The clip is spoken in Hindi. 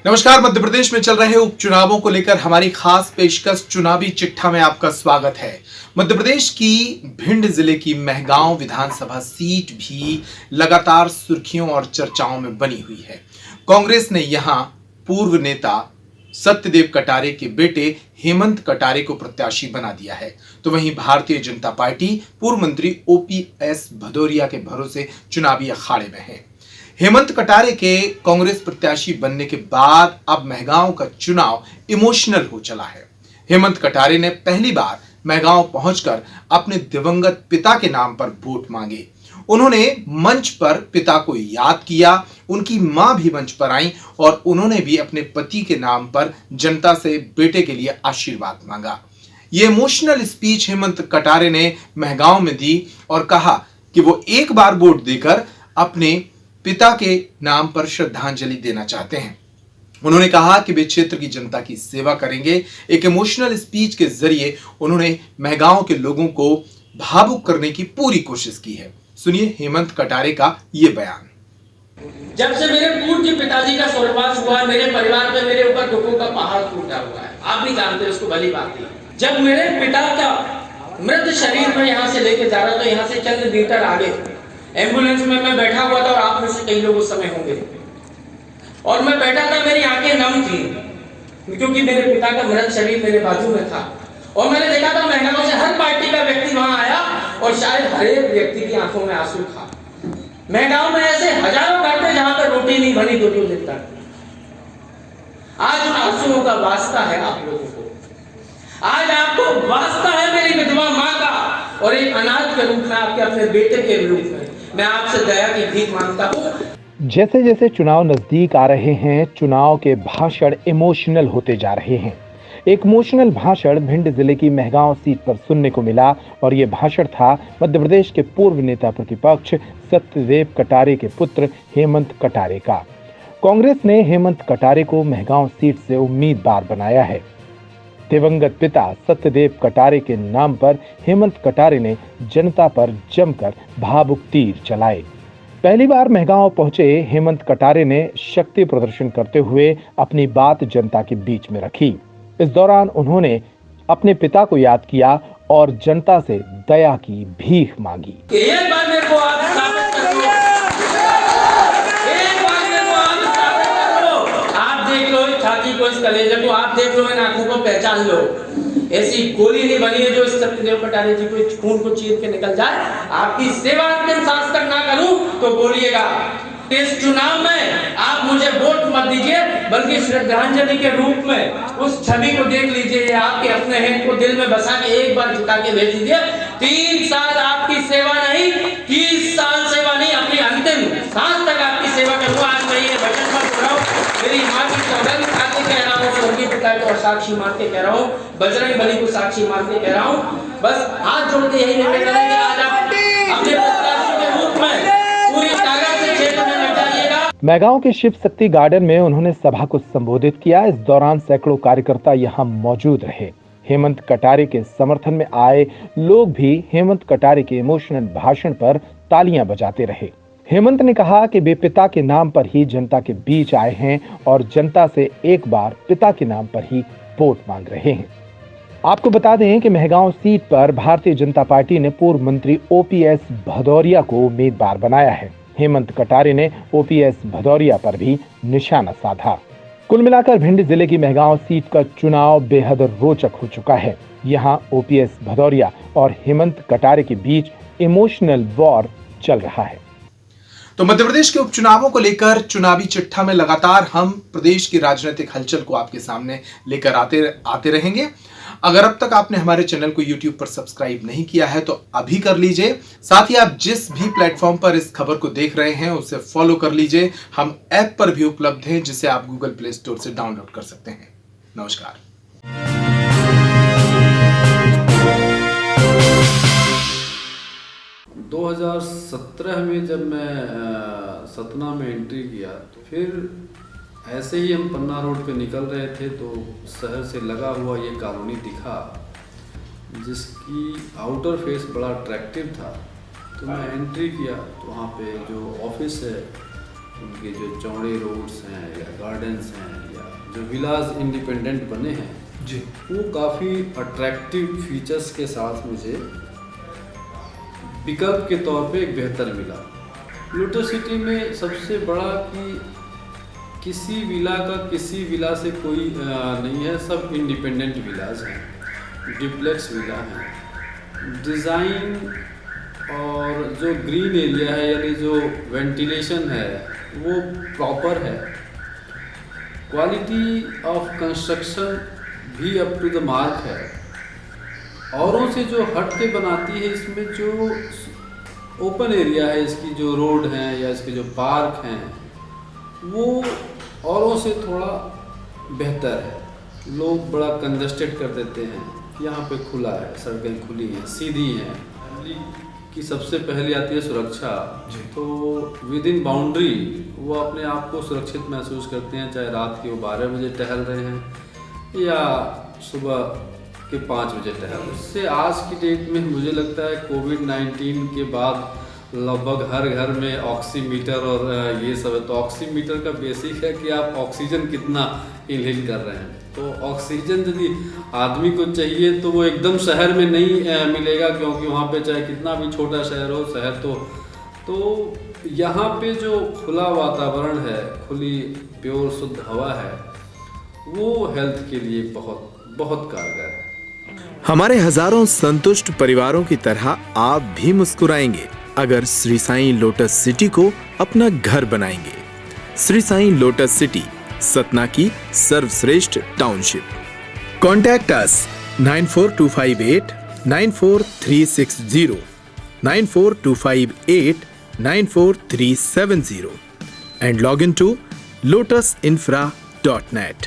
नमस्कार। मध्य प्रदेश में चल रहे उपचुनावों को लेकर हमारी खास पेशकश चुनावी चिट्ठा में आपका स्वागत है। मध्य प्रदेश की भिंड जिले की मेहगांव विधानसभा सीट भी लगातार सुर्खियों और चर्चाओं में बनी हुई है। कांग्रेस ने यहां पूर्व नेता सत्यदेव कटारे के बेटे हेमंत कटारे को प्रत्याशी बना दिया है, तो वहीं भारतीय जनता पार्टी पूर्व मंत्री ओपीएस भदौरिया के भरोसे चुनावी अखाड़े में है। हेमंत कटारे के कांग्रेस प्रत्याशी बनने के बाद अब मेहगांव का चुनाव इमोशनल हो चला है। हेमंत कटारे ने पहली बार मेहगांव पहुंचकर अपने दिवंगत पिता के नाम पर वोट मांगे। उन्होंने मंच पर पिता को याद किया, उनकी मां भी मंच पर आई और उन्होंने भी अपने पति के नाम पर जनता से बेटे के लिए आशीर्वाद मांगा। ये इमोशनल स्पीच हेमंत कटारे ने मेहगांव में दी और कहा कि वो एक बार वोट देकर अपने पिता के नाम पर श्रद्धांजलि देना चाहते हैं। उन्होंने कहा कि वे क्षेत्र की जनता की सेवा करेंगे। एक इमोशनल स्पीच के जरिए उन्होंने मेहगांव के लोगों को भावुक करने की पूरी कोशिश की है। सुनिए हेमंत कटारे का ये बयान। जब से मेरे पूज्य पिताजी का स्वर्गवास हुआ, मेरे परिवार में मेरे ऊपर दुखों का पहाड़ टूटा हुआ है। आप भी जानते हैं उसको भली बात है। जब मेरे पिता का मृत शरीर में यहाँ से लेके जा रहा था, यहाँ से चंद मीटर आगे एम्बुलेंस में मैं बैठा हुआ था और आप में से कई लोग उस समय होंगे, और मैं बैठा था, मेरी आंखें नम थी क्योंकि मेरे पिता का मृत शरीर मेरे बाजू में था। और मैंने देखा था मेहगांव से हर पार्टी का व्यक्ति वहां आया और शायद हर एक व्यक्ति की आंखों में आंसू था। मेहगांव में ऐसे हजारों घर थे जहां पर रोटी नहीं बनी 2-2 दिन तक। आज उन आंसुओं का वास्ता है आप लोगों को, आज आपको वास्ता है मेरी विधवा मां का, और एक अनाथ के रूप में आपके अपने बेटे के रूप में मैं आपसे दया की भीख मांगता हूं। जैसे जैसे चुनाव नजदीक आ रहे हैं, चुनाव के भाषण इमोशनल होते जा रहे हैं। एक इमोशनल भाषण भिंड जिले की मेहगांव सीट पर सुनने को मिला और ये भाषण था मध्य प्रदेश के पूर्व नेता प्रतिपक्ष सत्यदेव कटारे के पुत्र हेमंत कटारे का। कांग्रेस ने हेमंत कटारे को मेहगांव सीट से उम्मीदवार बनाया है। दिवंगत पिता सत्यदेव कटारे के नाम पर हेमंत कटारे ने जनता पर जमकर भावुक तीर चलाए। पहली बार मेहगांव पहुंचे हेमंत कटारे ने शक्ति प्रदर्शन करते हुए अपनी बात जनता के बीच में रखी। इस दौरान उन्होंने अपने पिता को याद किया और जनता से दया की भीख मांगी। एक बार मेरे को आप साबित कर दो, एक बार मेरे को आप साबित कर दो। आप देख लो इस छाती को, इस कलेजे को, आप देख लो, इन आंखों को पहचान लो। ऐसी गोली नहीं बनी है जो सत्यदेव कटारे जी को खून को चीर के निकल जाए। आपकी सेवा अंतिम सांस तक ना करूं तो बोलिएगा। इस चुनाव में आप मुझे वोट मत दीजिए, बल्कि श्रद्धांजलि के रूप में उस छवि को देख लीजिए। आपके अपने हैं को दिल में बसा के एक बार झुका के भेज दीजिए। 3 साल आपकी सेवा नहीं, 30 साल सेवा नहीं, अपनी अंतिम सांस तक आपकी सेवा करूंगा। आज मैं ये वचन मत बोल रहा हूं, मेरी मां की सौगंध खा के कह रहा हूं, स्वर्गीय पिता को साक्षी मान के कह रहा हूं, बजरंग बली को साक्षी मान के कह रहा हूं। बस हाथ जोड़ के यही निवेदन है कि आज आप अपने प्रत्याशी के रूप में पूरी ताकत से क्षेत्र में लग जाइएगा। मेहगांव के शिव शक्ति गार्डन में उन्होंने सभा को संबोधित किया। इस दौरान सैकड़ों कार्यकर्ता यहां मौजूद रहे। हेमंत कटारे के समर्थन में आए लोग भी हेमंत कटारे के इमोशनल भाषण पर तालियां बजाते रहे। हेमंत ने कहा कि वे पिता के नाम पर ही जनता के बीच आए हैं और जनता से एक बार पिता के नाम पर ही वोट मांग रहे हैं। आपको बता दें कि मेहगांव सीट पर भारतीय जनता पार्टी ने पूर्व मंत्री ओपीएस भदौरिया को उम्मीदवार बनाया है। हेमंत कटारे ने ओपीएस भदौरिया पर भी निशाना साधा। कुल मिलाकर भिंड जिले की मेहगांव सीट का चुनाव बेहद रोचक हो चुका है। यहां ओपीएस भदौरिया और हेमंत कटारे के बीच इमोशनल वॉर चल रहा है। तो मध्य प्रदेश के उपचुनावों को लेकर चुनावी चिट्ठा में लगातार हम प्रदेश की राजनीतिक हलचल को आपके सामने लेकर आते रहेंगे। अगर अब तक आपने हमारे चैनल को YouTube पर सब्सक्राइब नहीं किया है तो अभी कर लीजिए। साथ ही आप जिस भी प्लेटफॉर्म पर इस खबर को देख रहे हैं उसे फॉलो कर लीजिए। हम ऐप पर भी उपलब्ध हैं जिसे आप गूगल प्ले स्टोर से डाउनलोड कर सकते हैं। नमस्कार। 2017 में जब मैं सतना में एंट्री किया तो फिर ऐसे ही हम पन्ना रोड पे निकल रहे थे तो शहर से लगा हुआ ये कॉलोनी दिखा जिसकी आउटर फेस बड़ा अट्रैक्टिव था। तो मैं एंट्री किया तो वहाँ पे जो ऑफिस है उनके जो चौड़े रोड्स हैं या गार्डन्स हैं या जो विलाज इंडिपेंडेंट बने हैं जी वो काफ़ी अट्रैक्टिव फीचर्स के साथ मुझे विकल्प के तौर पे एक बेहतर मिला। लोटस सिटी में सबसे बड़ा कि किसी विला का किसी विला से कोई नहीं है, सब इंडिपेंडेंट विलाज हैं, डिप्लेक्स विला हैं। डिज़ाइन और जो ग्रीन एरिया है यानी जो वेंटिलेशन है वो प्रॉपर है। क्वालिटी ऑफ कंस्ट्रक्शन भी अप टू द मार्क है। औरों से जो हट के बनाती है, इसमें जो ओपन एरिया है, इसकी जो रोड हैं या इसके जो पार्क हैं वो औरों से थोड़ा बेहतर है। लोग बड़ा कंजस्टेड कर देते हैं, यहाँ पे खुला है, सड़कें खुली हैं, सीधी हैं। फैमिली की सबसे पहले आती है सुरक्षा, तो विद इन बाउंड्री वो अपने आप को सुरक्षित महसूस करते हैं, चाहे रात के वो 12 बजे टहल रहे हैं या सुबह के 5 बजे टहल रहे हैं। इससे आज की डेट में मुझे लगता है कोविड-19 के बाद लगभग हर घर में ऑक्सीमीटर और ये सब है। तो ऑक्सीमीटर का बेसिक है कि आप ऑक्सीजन कितना इनहेल कर रहे हैं। तो ऑक्सीजन यदि आदमी को चाहिए तो वो एकदम शहर में नहीं मिलेगा, क्योंकि वहाँ पे चाहे कितना भी छोटा शहर हो, शहर तो यहाँ पे जो खुला वातावरण है, खुली प्योर शुद्ध हवा है, वो हेल्थ के लिए बहुत बहुत कारगर है। हमारे हजारों संतुष्ट परिवारों की तरह आप भी मुस्कुराएंगे अगर श्री साईं लोटस सिटी को अपना घर बनाएंगे। श्री साईं लोटस सिटी, सतना की सर्वश्रेष्ठ township. Contact us 94258 94360, 94258 94370 and log into lotusinfra.net.